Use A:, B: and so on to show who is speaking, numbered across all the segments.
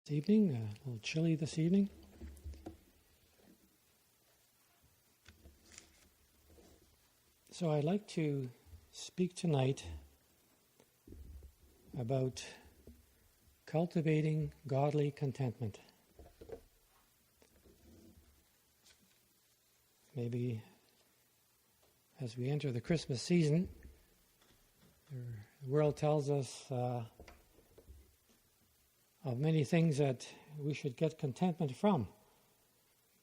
A: This evening, a little chilly this evening. So I'd like to speak tonight about cultivating godly contentment. Maybe as we enter the Christmas season, the world tells us of many things that we should get contentment from.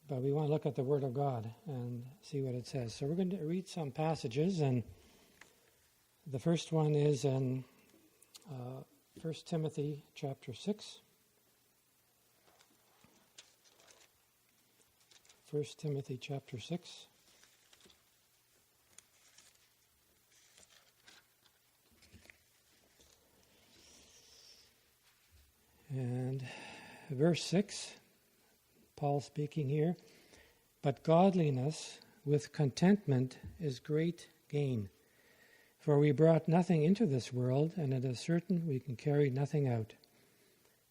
A: But we want to look at the Word of God and see what it says. So we're going to read some passages, and the first one is in 1 Timothy chapter 6. 1 Timothy chapter 6. And verse 6, Paul speaking here, "But godliness with contentment is great gain. For we brought nothing into this world, and it is certain we can carry nothing out.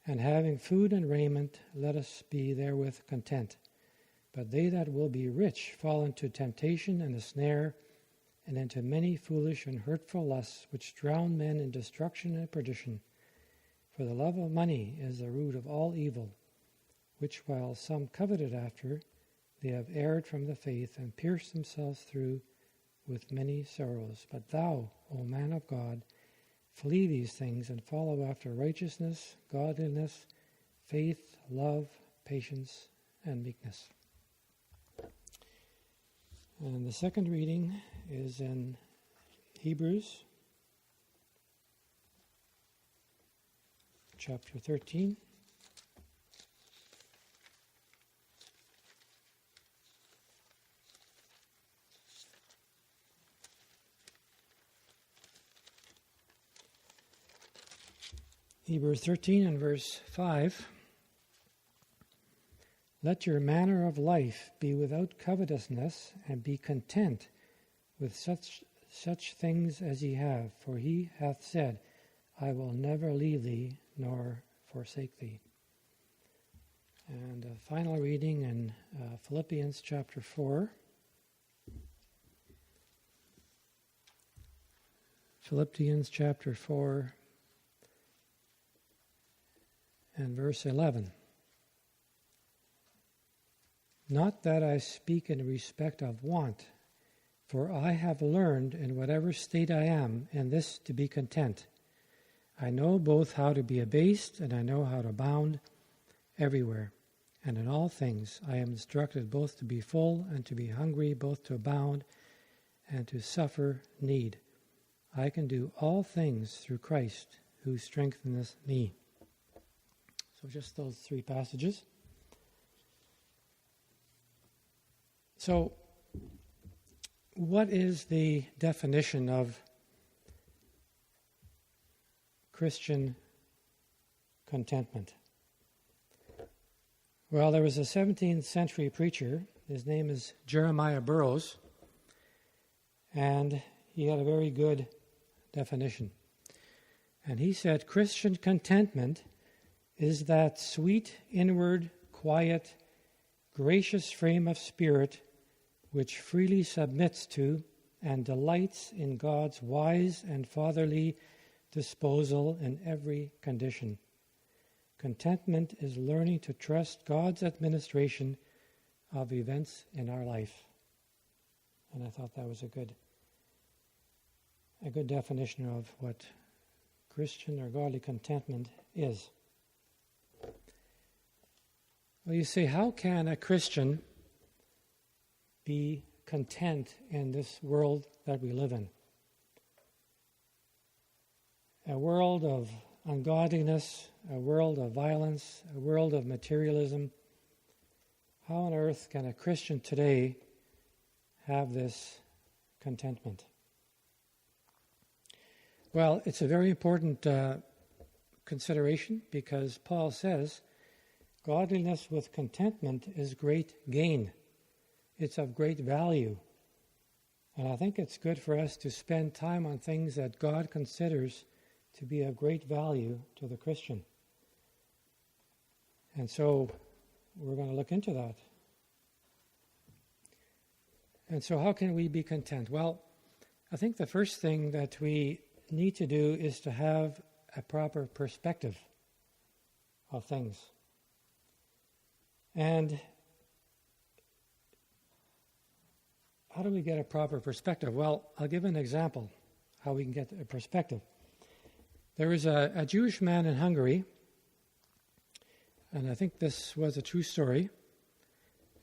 A: And having food and raiment, let us be therewith content. But they that will be rich fall into temptation and a snare, and into many foolish and hurtful lusts, which drown men in destruction and perdition. For the love of money is the root of all evil, which while some coveted after, they have erred from the faith and pierced themselves through with many sorrows. But thou, O man of God, flee these things and follow after righteousness, godliness, faith, love, patience, and meekness." And the second reading is in Hebrews chapter 13. Hebrews 13 and verse 5. "Let your manner of life be without covetousness, and be content with such things as ye have. For he hath said, I will never leave thee nor forsake thee." And a final reading in Philippians chapter 4. Philippians chapter 4 and verse 11. "Not that I speak in respect of want, for I have learned in whatever state I am in this to be content. I know both how to be abased, and I know how to abound everywhere. And in all things I am instructed both to be full and to be hungry, both to abound and to suffer need. I can do all things through Christ who strengtheneth me." So just those three passages. So what is the definition of Christian contentment? Well, there was a 17th century preacher. His name is Jeremiah Burroughs, and he had a very good definition. And he said, "Christian contentment is that sweet, inward, quiet, gracious frame of spirit which freely submits to and delights in God's wise and fatherly disposal in every condition. Contentment is learning to trust God's administration of events in our life." And I thought that was a good definition of what Christian or godly contentment is. Well, you say, how can a Christian be content in this world that we live in? A world of ungodliness, a world of violence, a world of materialism. How on earth can a Christian today have this contentment? Well, it's a very important consideration, because Paul says, godliness with contentment is great gain. It's of great value. And I think it's good for us to spend time on things that God considers to be of great value to the Christian. And so we're going to look into that. And so how can we be content? Well, I think the first thing that we need to do is to have a proper perspective of things. And how do we get a proper perspective? Well, I'll give an example how we can get a perspective. There was a Jewish man in Hungary, and I think this was a true story,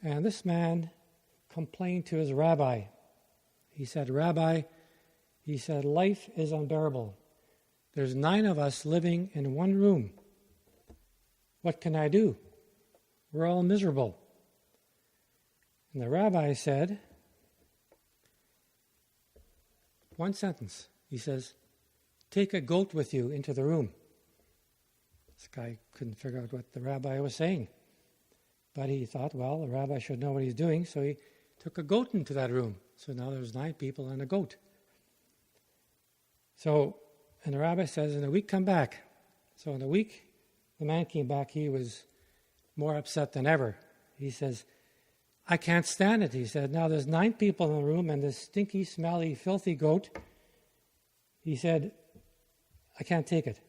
A: and this man complained to his rabbi. He said, "Rabbi," he said, "life is unbearable. There's 9 of us living in one room. What can I do? We're all miserable." And the rabbi said, one sentence. He says, "Take a goat with you into the room." This guy couldn't figure out what the rabbi was saying. But he thought, well, the rabbi should know what he's doing, so he took a goat into that room. So now there's 9 people and a goat. So, and the rabbi says, "In a week, come back." So in a week, the man came back. He was more upset than ever. He says, "I can't stand it." He said, "Now there's 9 people in the room and this stinky, smelly, filthy goat." He said, "I can't take it."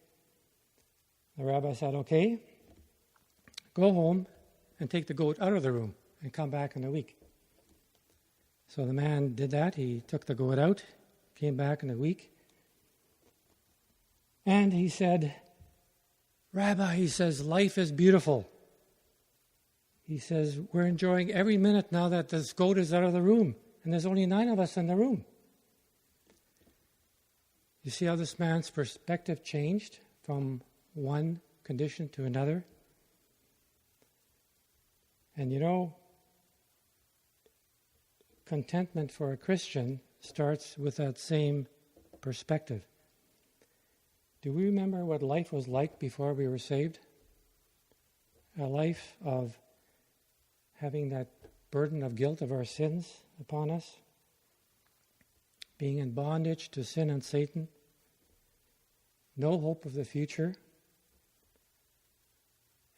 A: The rabbi said, "Okay, go home and take the goat out of the room and come back in a week." So the man did that. He took the goat out, came back in a week. And he said, "Rabbi," he says, "life is beautiful." He says, "We're enjoying every minute now that this goat is out of the room, and there's only 9 of us in the room." You see how this man's perspective changed from one condition to another? And you know, contentment for a Christian starts with that same perspective. Do we remember what life was like before we were saved? A life of having that burden of guilt of our sins upon us, being in bondage to sin and Satan, no hope of the future,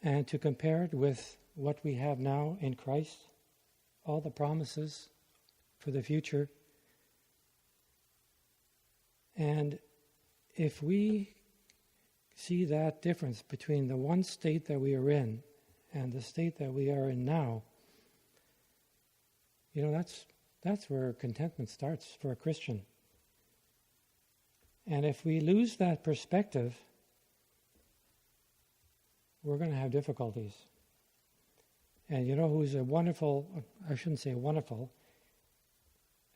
A: and to compare it with what we have now in Christ, all the promises for the future. And if we see that difference between the one state that we are in and the state that we are in now, you know, that's where contentment starts for a Christian. And if we lose that perspective, we're going to have difficulties. And you know who's a wonderful, I shouldn't say wonderful,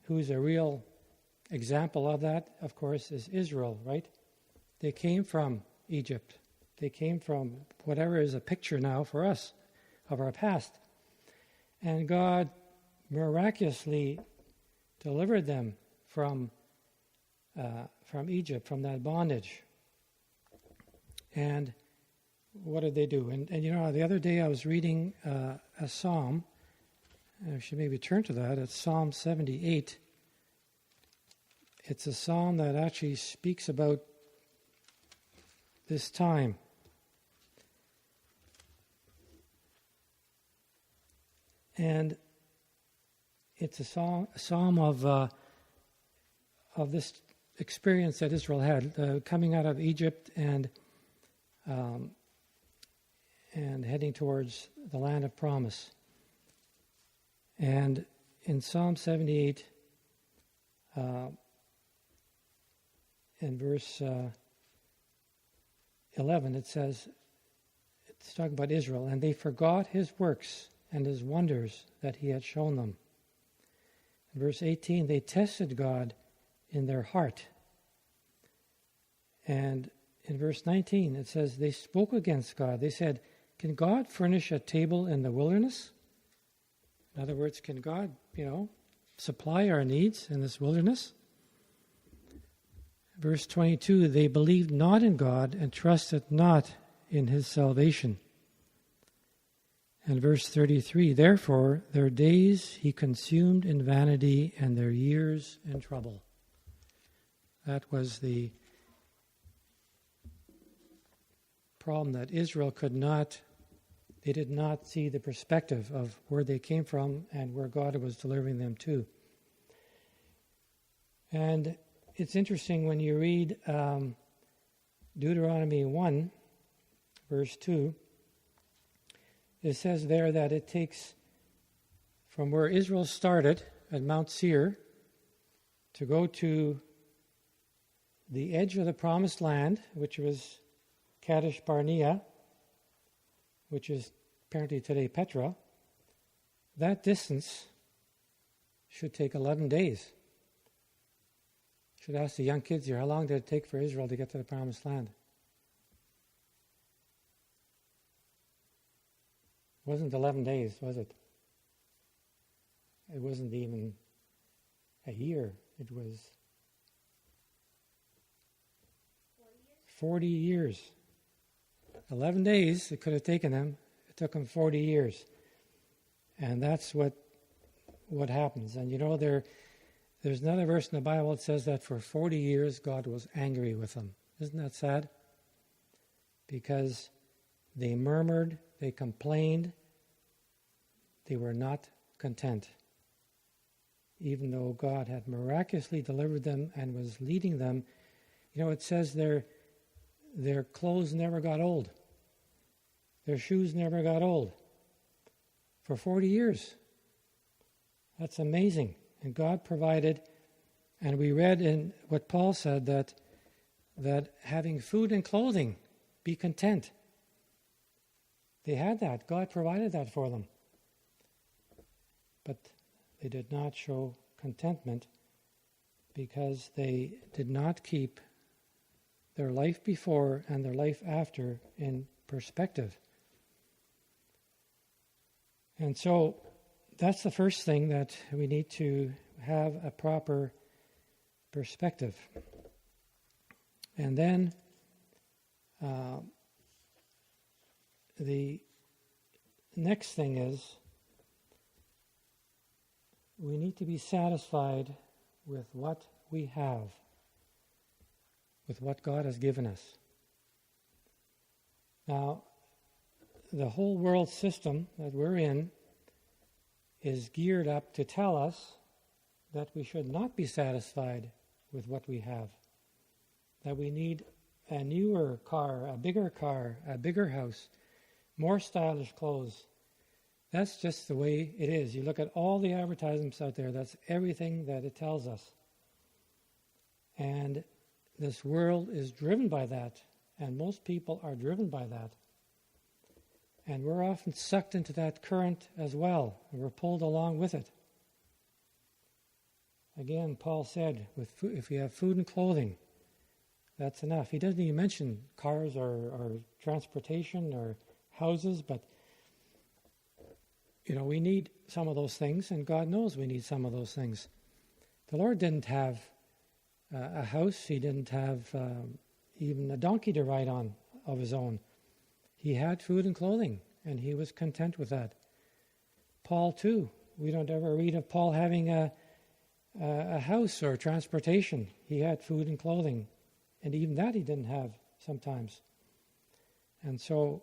A: who's a real example of that, of course, is Israel, right? They came from Egypt. They came from whatever is a picture now for us of our past. And God miraculously delivered them from Egypt, from that bondage. And what did they do? And you know, the other day I was reading a psalm. I should maybe turn to that. It's Psalm 78. It's a psalm that actually speaks about this time. And it's a psalm of this experience that Israel had, coming out of Egypt and heading towards the land of promise. And in Psalm 78, in verse 11, it says, it's talking about Israel, "And they forgot his works and his wonders that he had shown them." In verse 18, "They tested God in their heart." And in verse 19, it says, "They spoke against God. They said, 'Can God furnish a table in the wilderness?'" In other words, can God, supply our needs in this wilderness? Verse 22, "They believed not in God and trusted not in his salvation." And verse 33, "Therefore their days he consumed in vanity and their years in trouble." That was the problem, that Israel They did not see the perspective of where they came from and where God was delivering them to. And it's interesting when you read Deuteronomy 1, verse 2, it says there that it takes from where Israel started at Mount Seir to go to the edge of the promised land, which was Kadesh Barnea, which is apparently today Petra. That distance should take 11 days. Should ask the young kids here, how long did it take for Israel to get to the promised land? It wasn't 11 days, was it? It wasn't even a year. It was 40 years. 11 days it could have taken them. It took them 40 years. And that's what happens. And you know, there's another verse in the Bible that says that for 40 years God was angry with them. Isn't that sad? Because they murmured, they complained, they were not content. Even though God had miraculously delivered them and was leading them, you know, it says their clothes never got old. Their shoes never got old. For 40 years. That's amazing. And God provided, and we read in what Paul said, that having food and clothing, be content. They had that. God provided that for them. But they did not show contentment because they did not keep their life before and their life after in perspective. And so that's the first thing, that we need to have a proper perspective. And then the next thing is we need to be satisfied with what we have, with what God has given us. Now, the whole world system that we're in is geared up to tell us that we should not be satisfied with what we have, that we need a newer car, a bigger house, more stylish clothes. That's just the way it is. You look at all the advertisements out there, that's everything that it tells us. And this world is driven by that, and most people are driven by that. And we're often sucked into that current as well, and we're pulled along with it. Again, Paul said, if we have food and clothing, that's enough. He doesn't even mention cars or transportation or houses, but you know, we need some of those things, and God knows we need some of those things. The Lord didn't have a house. He didn't have even a donkey to ride on of his own. He had food and clothing, and he was content with that. Paul, too. We don't ever read of Paul having a house or transportation. He had food and clothing, and even that he didn't have sometimes. And so,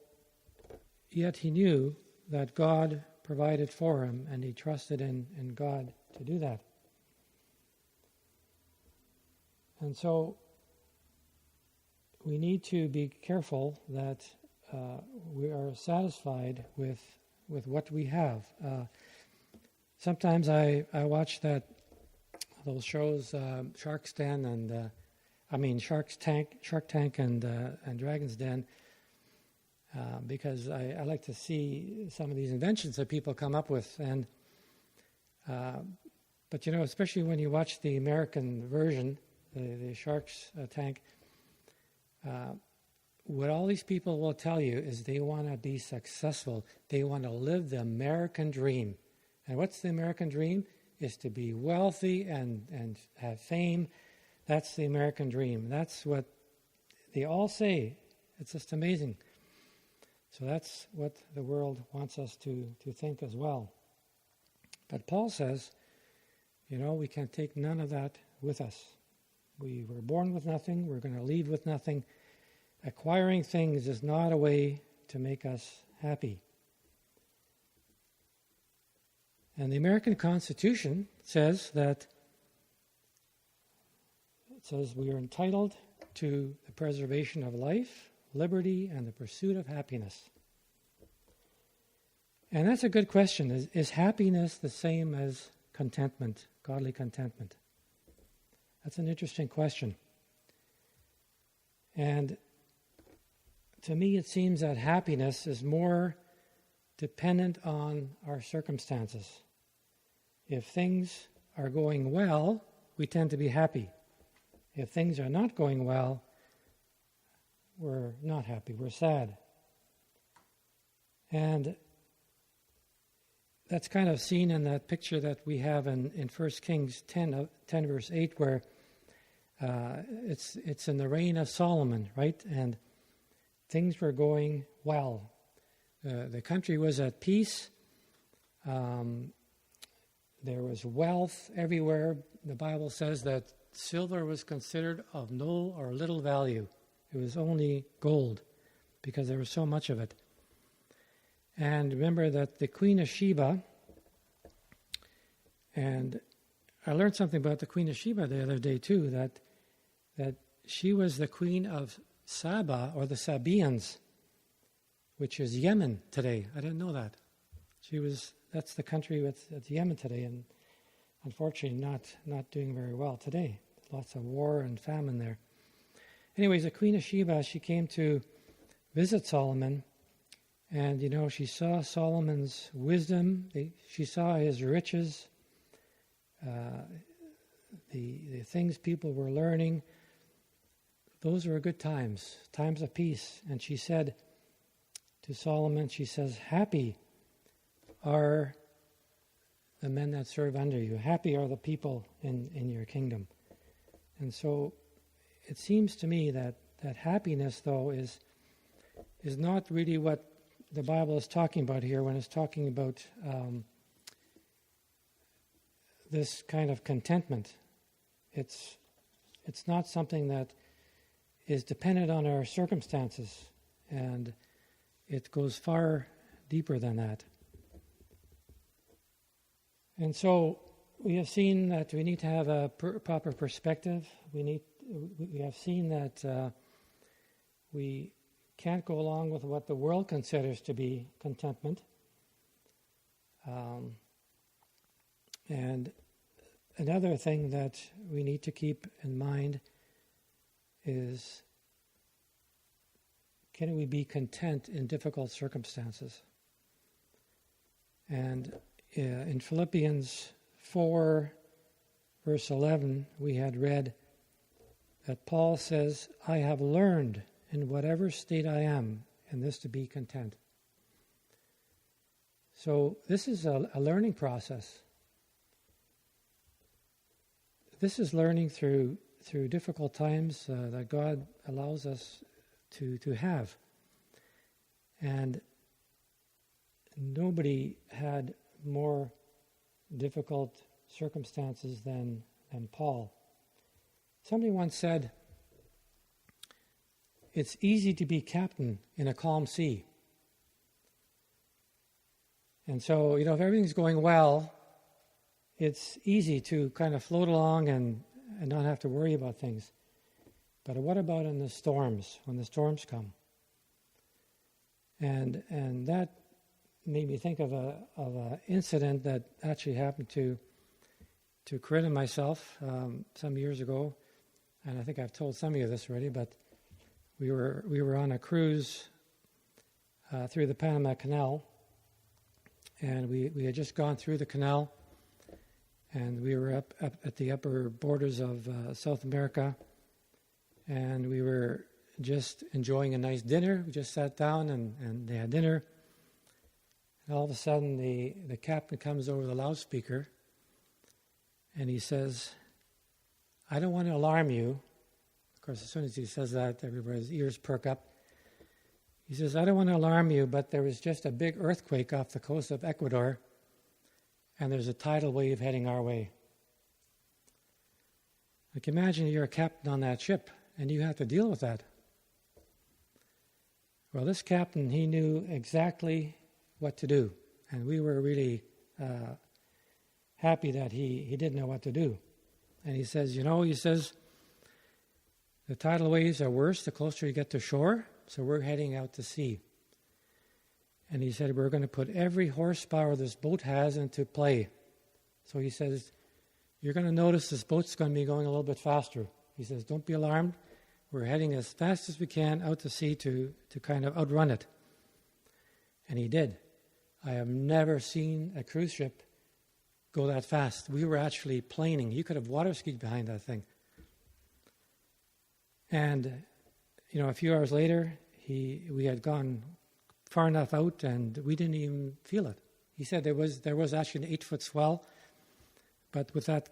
A: yet he knew that God provided for him, and he trusted in God to do that. And so, we need to be careful that we are satisfied with what we have. Sometimes I watch those shows, Shark Tank and Dragon's Den, because I like to see some of these inventions that people come up with. And but you know, especially when you watch the American version, the Shark's Tank. What all these people will tell you is they want to be successful. They want to live the American dream. And what's the American dream? Is to be wealthy and have fame. That's the American dream. That's what they all say. It's just amazing. So that's what the world wants us to think as well. But Paul says, you know, we can take none of that with us. We were born with nothing. We're going to leave with nothing. Acquiring things is not a way to make us happy. And the American Constitution says we are entitled to the preservation of life, liberty, and the pursuit of happiness. And that's a good question. Is happiness the same as contentment, godly contentment? That's an interesting question. And to me, it seems that happiness is more dependent on our circumstances. If things are going well, we tend to be happy. If things are not going well, we're not happy, we're sad. And that's kind of seen in that picture that we have in 1 Kings 10 verse 8, where it's in the reign of Solomon, right? And things were going well. The country was at peace. There was wealth everywhere. The Bible says that silver was considered of no or little value. It was only gold because there was so much of it. And remember that the Queen of Sheba, and I learned something about the Queen of Sheba the other day too, that she was the queen of Saba, or the Sabaeans, which is Yemen today. I didn't know that. That's the country with Yemen today, and unfortunately not doing very well today. Lots of war and famine there. Anyways, the Queen of Sheba, she came to visit Solomon, and she saw Solomon's wisdom. She saw his riches, the things people were learning. Those were good times of peace. And she said to Solomon, she says, "Happy are the men that serve under you. Happy are the people in your kingdom." And so it seems to me that happiness, though, is not really what the Bible is talking about here when it's talking about this kind of contentment. It's not something that is dependent on our circumstances, and it goes far deeper than that. And so we have seen that we need to have a proper perspective. We have seen that we can't go along with what the world considers to be contentment. And another thing that we need to keep in mind is, can we be content in difficult circumstances? And in Philippians 4, verse 11, we had read that Paul says, "I have learned in whatever state I am, in this to be content." So this is a learning process. This is learning through difficult times that God allows us to have. And nobody had more difficult circumstances than Paul. Somebody once said, "It's easy to be captain in a calm sea." And so, if everything's going well, it's easy to kind of float along and not have to worry about things. But what about in the storms, when the storms come? And that made me think of a incident that actually happened to Corinne and myself some years ago, and I think I've told some of you this already. But we were on a cruise through the Panama Canal, and we had just gone through the canal, and we were up at the upper borders of South America, and we were just enjoying a nice dinner. We just sat down and they had dinner. And all of a sudden, the captain comes over the loudspeaker, and he says, "I don't want to alarm you." Of course, as soon as he says that, everybody's ears perk up. He says, "I don't want to alarm you, but there was just a big earthquake off the coast of Ecuador, and there's a tidal wave heading our way." Like, imagine you're a captain on that ship, and you have to deal with that. Well, this captain, he knew exactly what to do, and we were really happy that he didn't know what to do. And he says, the tidal waves are worse the closer you get to shore, so we're heading out to sea. And he said, we're going to put every horsepower this boat has into play. So he says, you're going to notice this boat's going to be going a little bit faster. He says, don't be alarmed. We're heading as fast as we can out to sea to kind of outrun it. And he did. I have never seen a cruise ship go that fast. We were actually planing. You could have water skied behind that thing. And, a few hours later, we had gone far enough out and we didn't even feel it. He said there was actually an 8-foot swell, but with that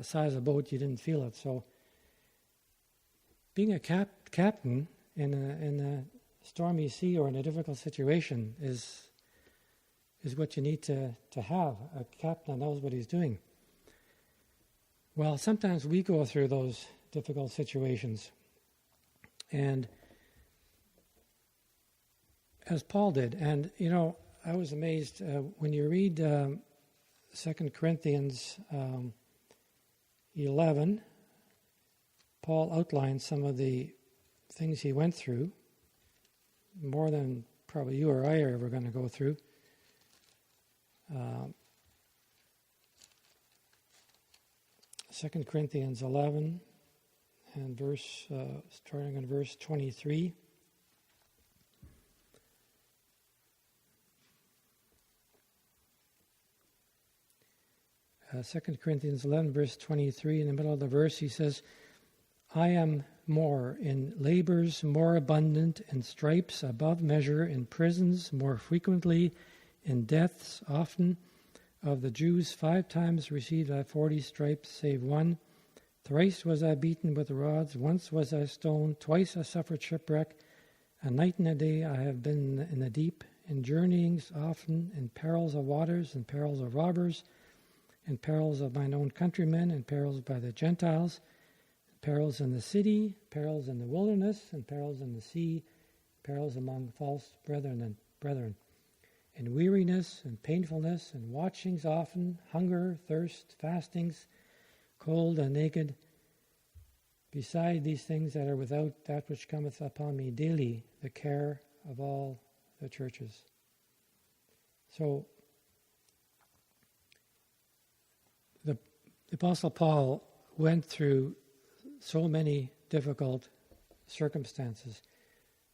A: size of boat, you didn't feel it. So being a captain in a stormy sea or in a difficult situation is what you need to have, a captain that knows what he's doing. Well, sometimes we go through those difficult situations. And as Paul did, and I was amazed when you read 2 Corinthians 11, Paul outlines some of the things he went through, more than probably you or I are ever going to go through. 2 Corinthians 11 and starting in verse 23. 2 Corinthians 11, verse 23, in the middle of the verse, he says, I am more in labors more abundant, in stripes above measure, in prisons more frequently, in deaths often. Of the Jews 5 times received I 40 stripes, save one. Thrice was I beaten with rods, once was I stoned, twice I suffered shipwreck. A night and a day I have been in the deep, in journeyings often, in perils of waters, in perils of robbers, in perils of mine own countrymen, in perils by the Gentiles, perils in the city, perils in the wilderness, and perils in the sea, perils among false brethren, in weariness and painfulness, and watchings often, hunger, thirst, fastings, cold and naked. Beside these things that are without, that which cometh upon me daily, the care of all the churches. So, the Apostle Paul went through so many difficult circumstances,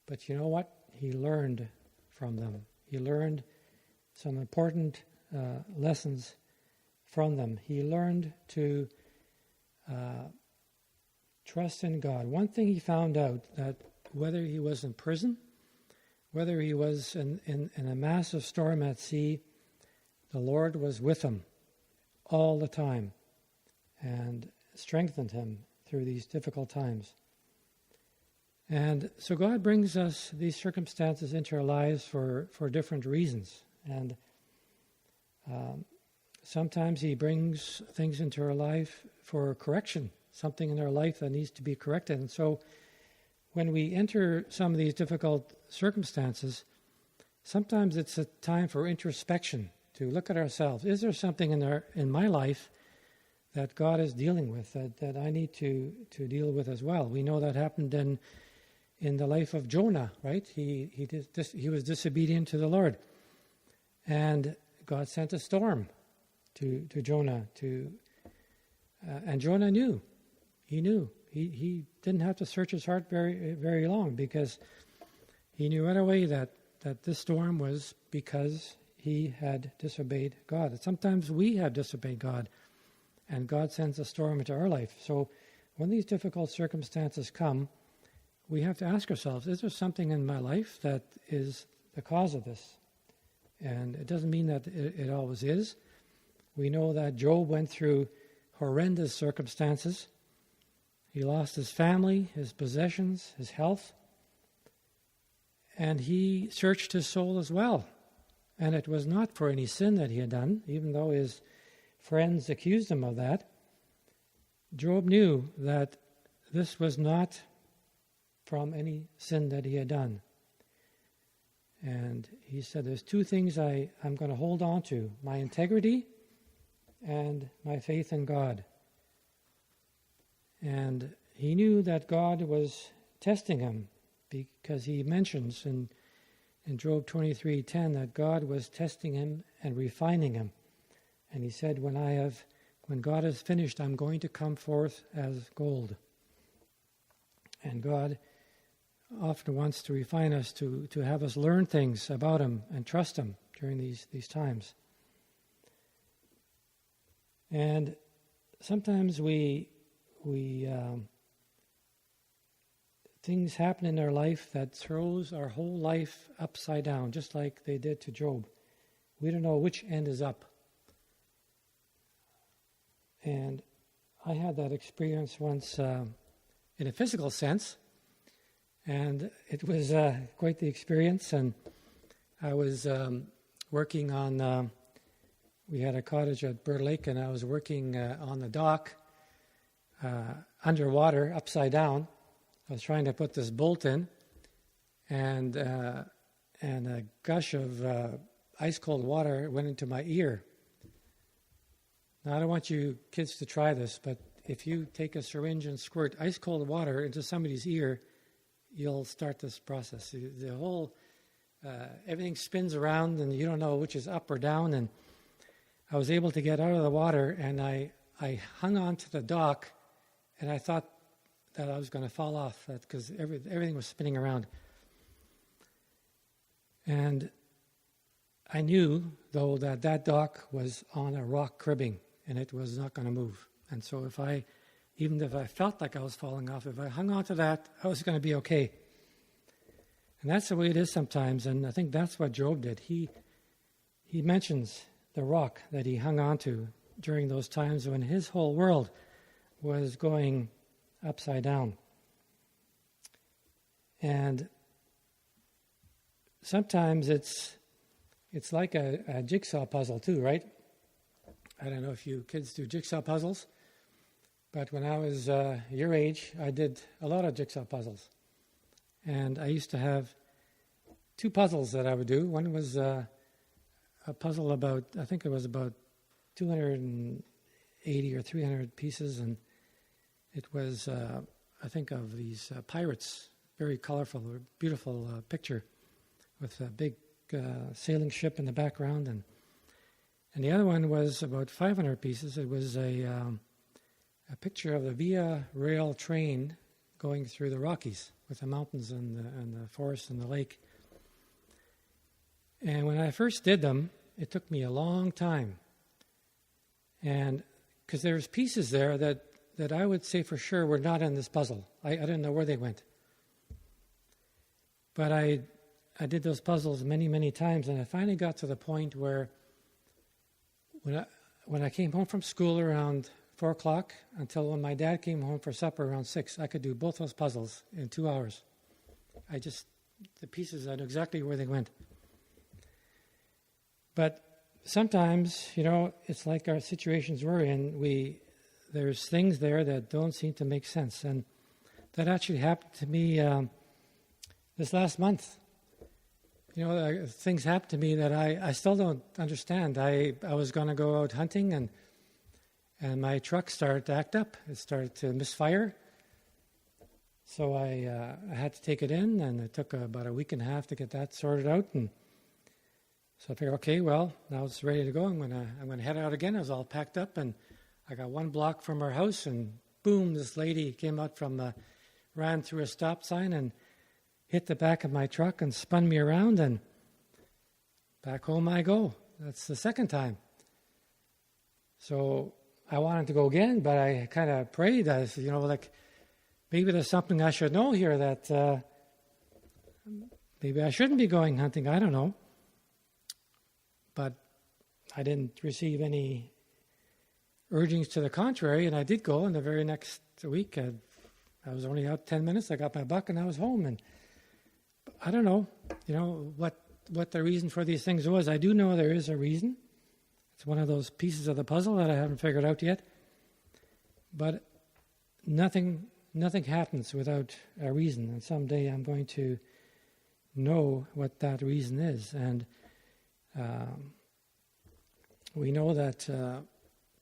A: but you know what? He learned from them. He learned some important lessons from them. He learned to trust in God. One thing he found out, that whether he was in prison, whether he was in a massive storm at sea, the Lord was with him all the time and strengthened him through these difficult times. And so God brings us these circumstances into our lives for different reasons. And sometimes he brings things into our life for correction, something in our life that needs to be corrected. And so when we enter some of these difficult circumstances, sometimes it's a time for introspection, to look at ourselves. Is there something in my life that God is dealing with that I need to deal with as well? We know that happened in the life of Jonah, right? He was disobedient to the Lord, and God sent a storm to Jonah. And Jonah knew. He knew. He didn't have to search his heart very, very long, because he knew right away that this storm was because he had disobeyed God. And sometimes we have disobeyed God, and God sends a storm into our life. So when these difficult circumstances come, we have to ask ourselves, is there something in my life that is the cause of this? And it doesn't mean that it always is. We know that Job went through horrendous circumstances. He lost his family, his possessions, his health, and he searched his soul as well. And it was not for any sin that he had done, even though his friends accused him of that. Job knew that this was not from any sin that he had done. And he said, there's 2 things I'm going to hold on to, my integrity and my faith in God. And he knew that God was testing him, because he mentions in Job 23:10 that God was testing him and refining him. And he said, when God has finished, I'm going to come forth as gold. And God often wants to refine us, to have us learn things about him and trust him during these times. And sometimes things happen in our life that throws our whole life upside down, just like they did to Job. We don't know which end is up. And I had that experience once in a physical sense, and it was quite the experience. And I was working on, we had a cottage at Bird Lake, and I was working on the dock underwater, upside down. I was trying to put this bolt in, and a gush of ice cold water went into my ear. Now, I don't want you kids to try this, but if you take a syringe and squirt ice cold water into somebody's ear, you'll start this process. The whole, everything spins around, and you don't know which is up or down. And I was able to get out of the water, and I hung on to the dock, and I thought that I was going to fall off because everything was spinning around. And I knew, though, that dock was on a rock cribbing, and it was not going to move. And so even if I felt like I was falling off, if I hung on to that, I was going to be okay. And that's the way it is sometimes, and I think that's what Job did. He mentions the rock that he hung on to during those times when his whole world was going upside down. And sometimes it's like a jigsaw puzzle too, right? I don't know if you kids do jigsaw puzzles, but when I was your age, I did a lot of jigsaw puzzles. And I used to have two puzzles that I would do. One was a puzzle about, I think it was about 280 or 300 pieces, and it was, I think, of these pirates, very colorful, beautiful picture with a big sailing ship in the background. And the other one was about 500 pieces. It was a picture of the Via Rail train going through the Rockies with the mountains and the forest and the lake. And when I first did them, it took me a long time. And because there's pieces there that I would say for sure were not in this puzzle. I didn't know where they went. But I did those puzzles many, many times, and I finally got to the point where when I came home from school around 4 o'clock until when my dad came home for supper around 6, I could do both those puzzles in 2 hours. The pieces, I knew exactly where they went. But sometimes, it's like our situations we're in, there's things there that don't seem to make sense. And that actually happened to me this last month. Things happened to me that I still don't understand. I was going to go out hunting, and my truck started to act up. It started to misfire. So I had to take it in, and it took about a week and a half to get that sorted out. And so I figured, okay, well, now it's ready to go. I'm gonna head out again. I was all packed up, and I got 1 block from our house, and boom, this lady came out ran through a stop sign and hit the back of my truck and spun me around, and back home I go. That's the second time. So I wanted to go again, but I kind of prayed, maybe there's something I should know here that maybe I shouldn't be going hunting. I don't know. But I didn't receive any urgings to the contrary, and I did go. And the very next week, I was only out 10 minutes. I got my buck, and I was home. And I don't know, what the reason for these things was. I do know there is a reason. It's one of those pieces of the puzzle that I haven't figured out yet. But nothing happens without a reason. And someday I'm going to know what that reason is. And we know that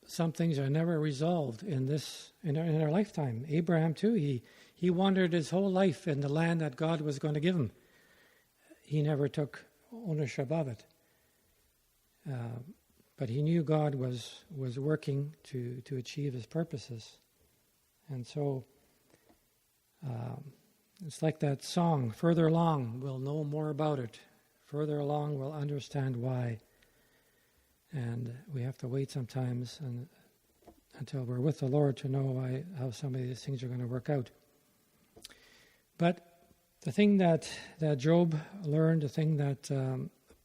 A: some things are never resolved in our lifetime. Abraham too, he wandered his whole life in the land that God was going to give him. He never took ownership of it. But he knew God was working to achieve his purposes. And so it's like that song, further along we'll know more about it. Further along we'll understand why. And we have to wait sometimes until we're with the Lord to know how some of these things are going to work out. But the thing that Job learned, the thing that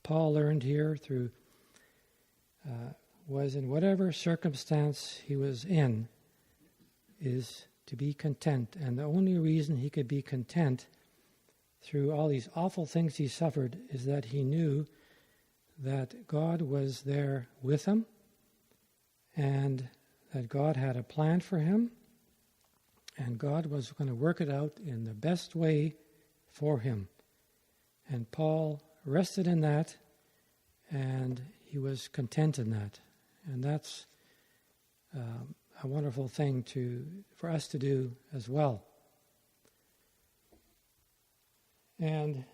A: Paul learned here through was in whatever circumstance he was in, is to be content. And the only reason he could be content through all these awful things he suffered is that he knew that God was there with him and that God had a plan for him and God was going to work it out in the best way for him. And Paul rested in that and he was content in that. And that's a wonderful thing for us to do as well. And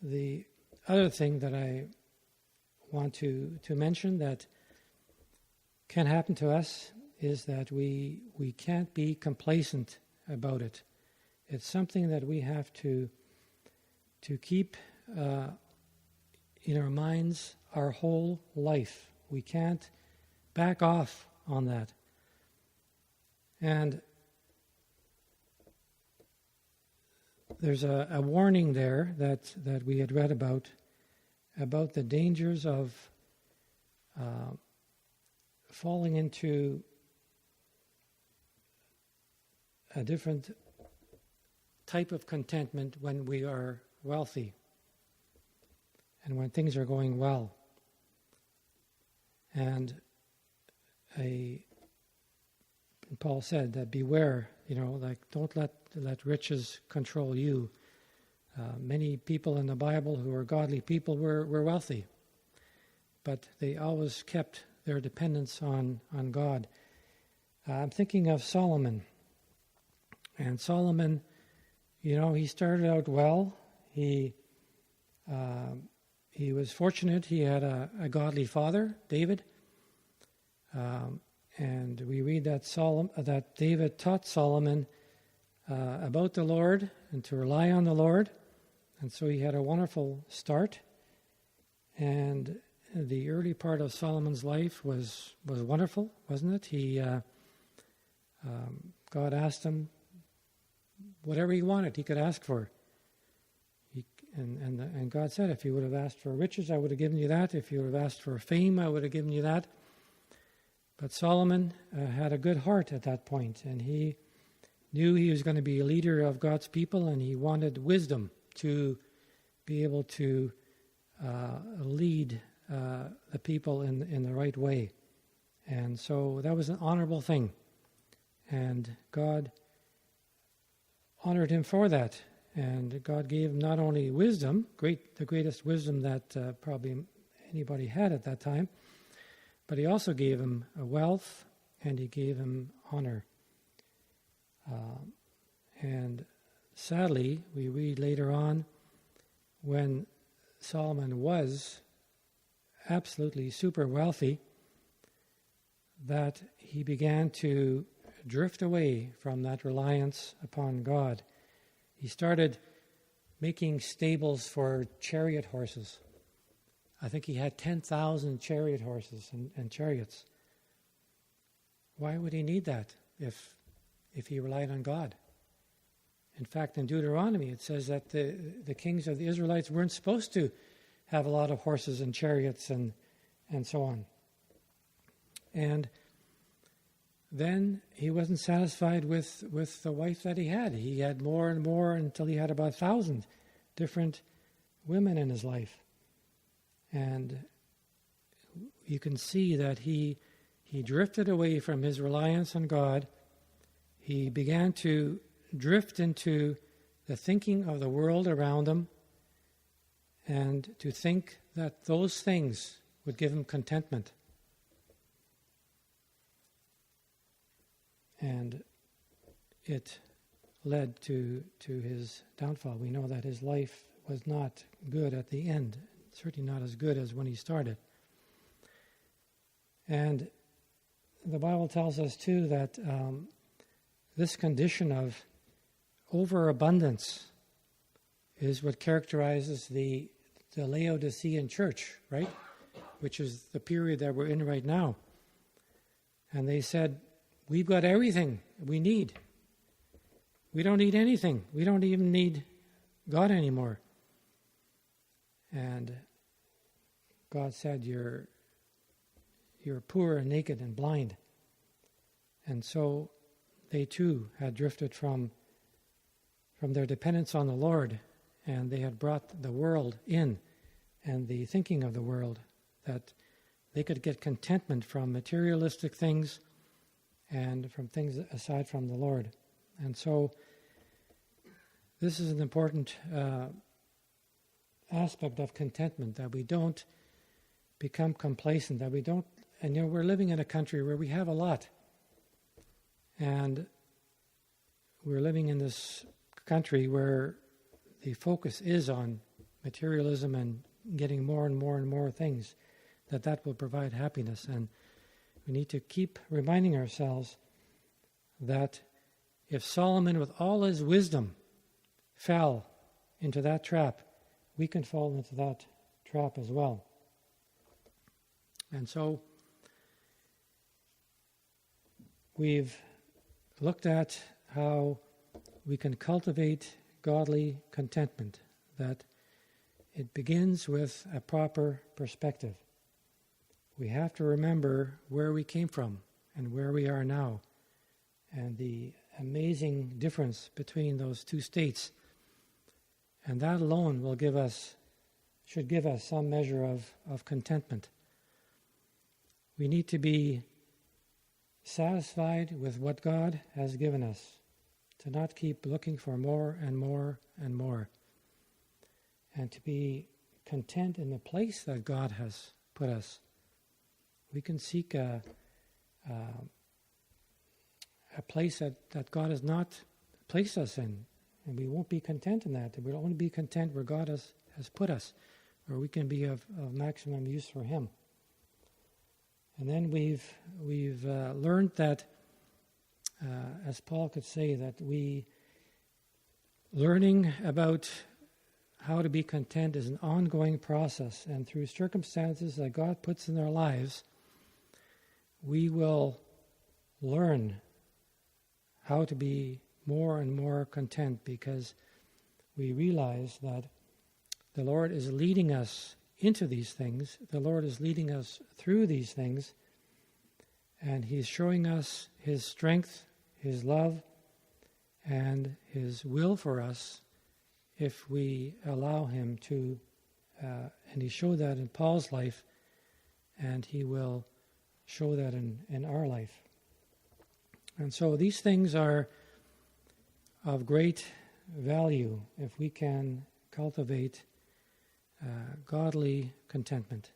A: the other thing that I want to mention that can happen to us is that we can't be complacent about it. It's something that we have to keep in our minds our whole life. We can't back off on that. And there's a warning there that we had read about the dangers of falling into a different type of contentment when we are wealthy and when things are going well. And Paul said that beware, don't let riches control you. Many people in the Bible who are godly people were wealthy, but they always kept their dependence on God. I'm thinking of Solomon. And Solomon, he started out well. He was fortunate. He had a godly father, David. And we read that David taught Solomon about the Lord and to rely on the Lord. And so he had a wonderful start. And the early part of Solomon's life was wonderful, wasn't it? God asked him whatever he wanted, he could ask for. And God said, if you would have asked for riches, I would have given you that. If you would have asked for fame, I would have given you that. But Solomon had a good heart at that point, and he knew he was going to be a leader of God's people, and he wanted wisdom to be able to lead the people in the right way. And so that was an honorable thing. And God honored him for that. And God gave him not only wisdom, the greatest wisdom that probably anybody had at that time, but he also gave him a wealth and he gave him honor. And sadly, we read later on when Solomon was absolutely super wealthy, that he began to drift away from that reliance upon God. He started making stables for chariot horses. I think he had 10,000 chariot horses and chariots. Why would he need that if he relied on God? In fact, in Deuteronomy, it says that the kings of the Israelites weren't supposed to have a lot of horses and chariots and so on. And then he wasn't satisfied with the wife that he had. He had more and more until he had about 1,000 different women in his life. And you can see that he drifted away from his reliance on God. He began to drift into the thinking of the world around him and to think that those things would give him contentment. and it led to his downfall. We know that his life was not good at the end, certainly not as good as when he started. And the Bible tells us too that this condition of overabundance is what characterizes the Laodicean church, right? Which is the period that we're in right now. And they said, we've got everything we need. We don't need anything. We don't even need God anymore. And God said, you're poor and naked and blind. And so they too had drifted from their dependence on the Lord, and they had brought the world in and the thinking of the world, that they could get contentment from materialistic things and from things aside from the Lord. And so this is an important aspect of contentment, that we don't become complacent, that we don't, and we're living in a country where we have a lot. And we're living in this country where the focus is on materialism and getting more and more and more things, that will provide happiness. And we need to keep reminding ourselves that if Solomon, with all his wisdom, fell into that trap, we can fall into that trap as well. And so we've looked at how we can cultivate godly contentment, that it begins with a proper perspective. We have to remember where we came from and where we are now, and the amazing difference between those two states. And that alone should give us some measure of contentment. We need to be satisfied with what God has given us, to not keep looking for more and more and more, and to be content in the place that God has put us. We can seek a place that God has not placed us in, and we won't be content in that. We'll only be content where God has put us, where we can be of maximum use for Him. And then we've learned that, as Paul could say, that learning about how to be content is an ongoing process, and through circumstances that God puts in our lives, we will learn how to be more and more content, because we realize that the Lord is leading us into these things. The Lord is leading us through these things, and He's showing us His strength, His love, and His will for us if we allow Him to. And He showed that in Paul's life, and He will show that in our life. And so these things are of great value if we can cultivate godly contentment.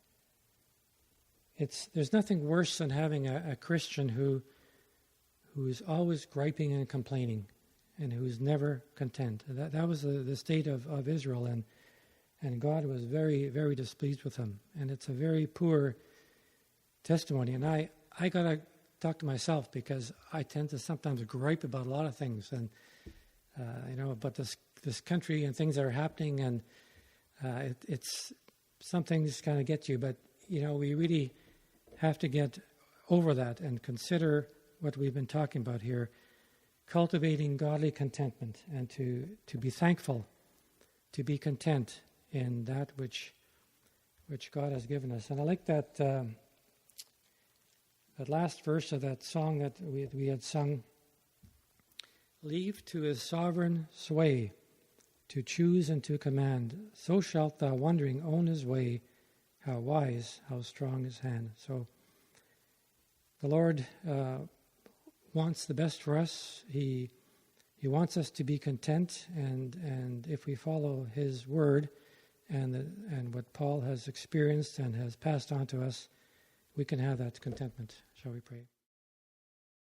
A: There's nothing worse than having a Christian who is always griping and complaining, and who's never content. That was the state of Israel, and God was very, very displeased with him. And it's a very poor testimony. And I got to talk to myself, because I tend to sometimes gripe about a lot of things, and about this country and things that are happening, and it's some things kind of get you. But we really have to get over that and consider what we've been talking about here, cultivating godly contentment, and to be thankful, to be content in that which God has given us. And I like that last verse of that song that we had sung. Leave to His sovereign sway, to choose and to command. So shalt thou wondering own His way. How wise, how strong His hand. So the Lord wants the best for us. He wants us to be content, and if we follow His word and what Paul has experienced and has passed on to us, we can have that contentment. Shall we pray?